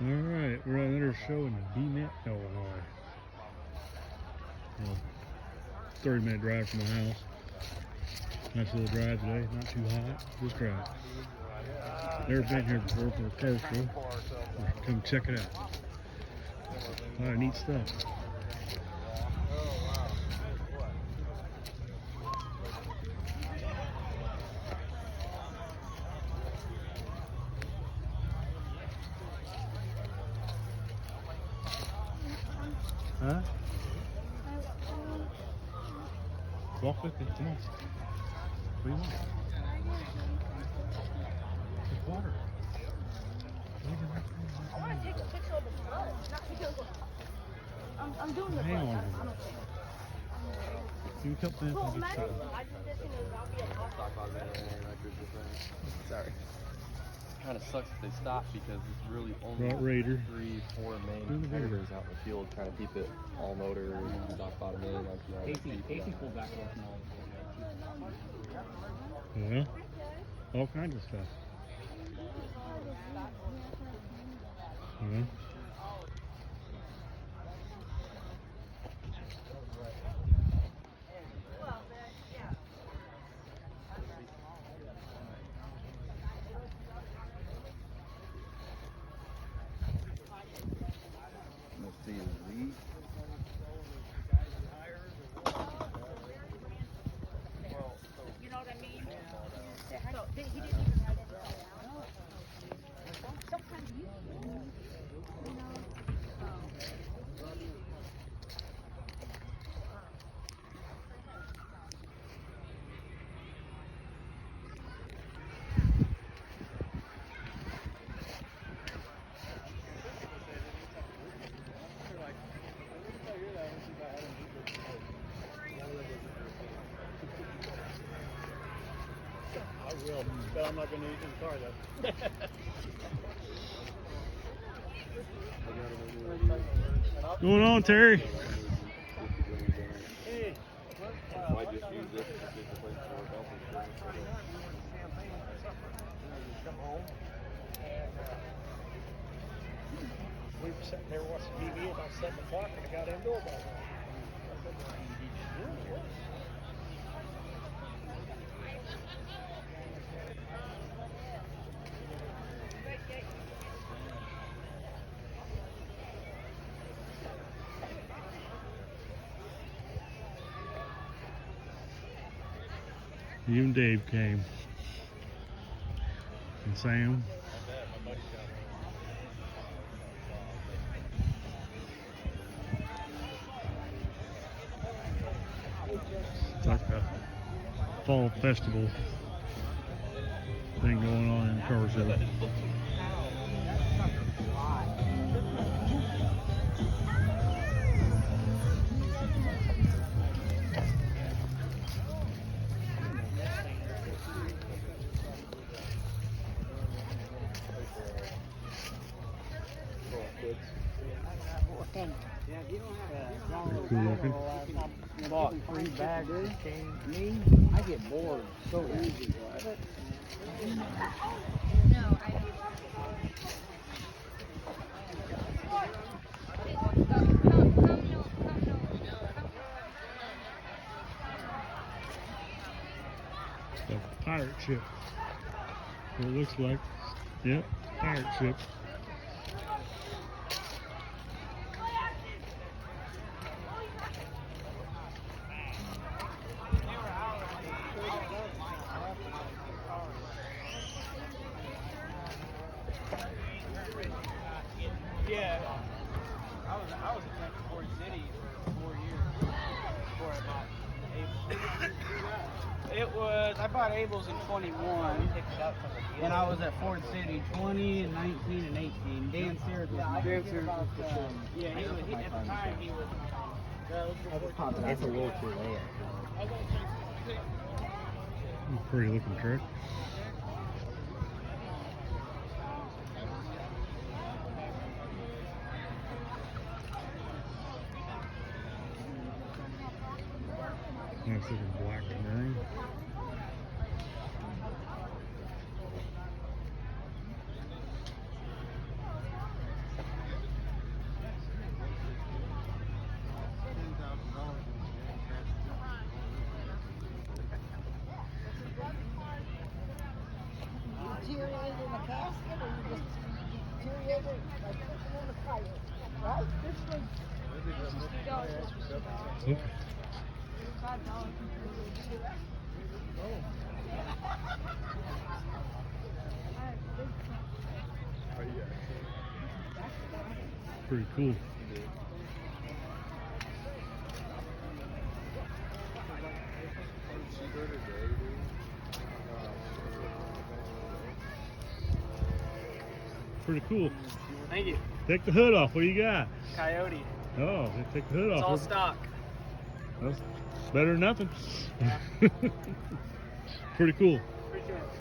Alright, we're at another show in Bement, Illinois. Well, 30-minute drive from my house. Nice little drive today, not too hot, just right. Never been here before for a car show. Come check it out. A lot of neat stuff. Huh? Walk with me, come on. What do you want? It's water. I want to take a picture of the blood, not because I'm doing the Hang blood. on. Give me a couple minutes. Well, I'll get imagine started. I did this and I'll be a Sorry. Kind of sucks if they stop because it's really only Right, Raider. 3-4 main Doing the competitors out in the field trying to keep it all motor and dock bottom in. Casey pulled back off now. Yeah, all kinds of stuff. Yeah. You know what I mean? So he didn't even write it down. Sometimes you know. I will, but I'm not going to use the car though. Going on, Terry? Hey. Why just use this as a place for health Come home and we were sitting there watching TV about 7 o'clock and I got indoor ball. Even Dave came. And Sam. It's like a fall festival thing going on in the car show. Pretty cool looking. Bought 3 bags of cane. Me, I get bored so easy. No, I don't. A pirate ship. What it looks like. Yep, pirate ship. Yeah, I was at Ford City for 4 years before I bought Abel's. It was, I bought Abel's in 21, and I was at Ford City 20 and 19 and 18. Dan Sears was at the yeah, he was, at the time he was. It's a little too late. Pretty looking truck. Nice looking black Camaro. in a casket or you just deteriorate it, like put them on the fire, right? This was $60. Okay. Pretty cool. Pretty cool. Thank you. Take the hood off. What do you got? Coyote. Oh, take the hood It's off. all stock. That's better than nothing. Yeah. Pretty cool. Appreciate it.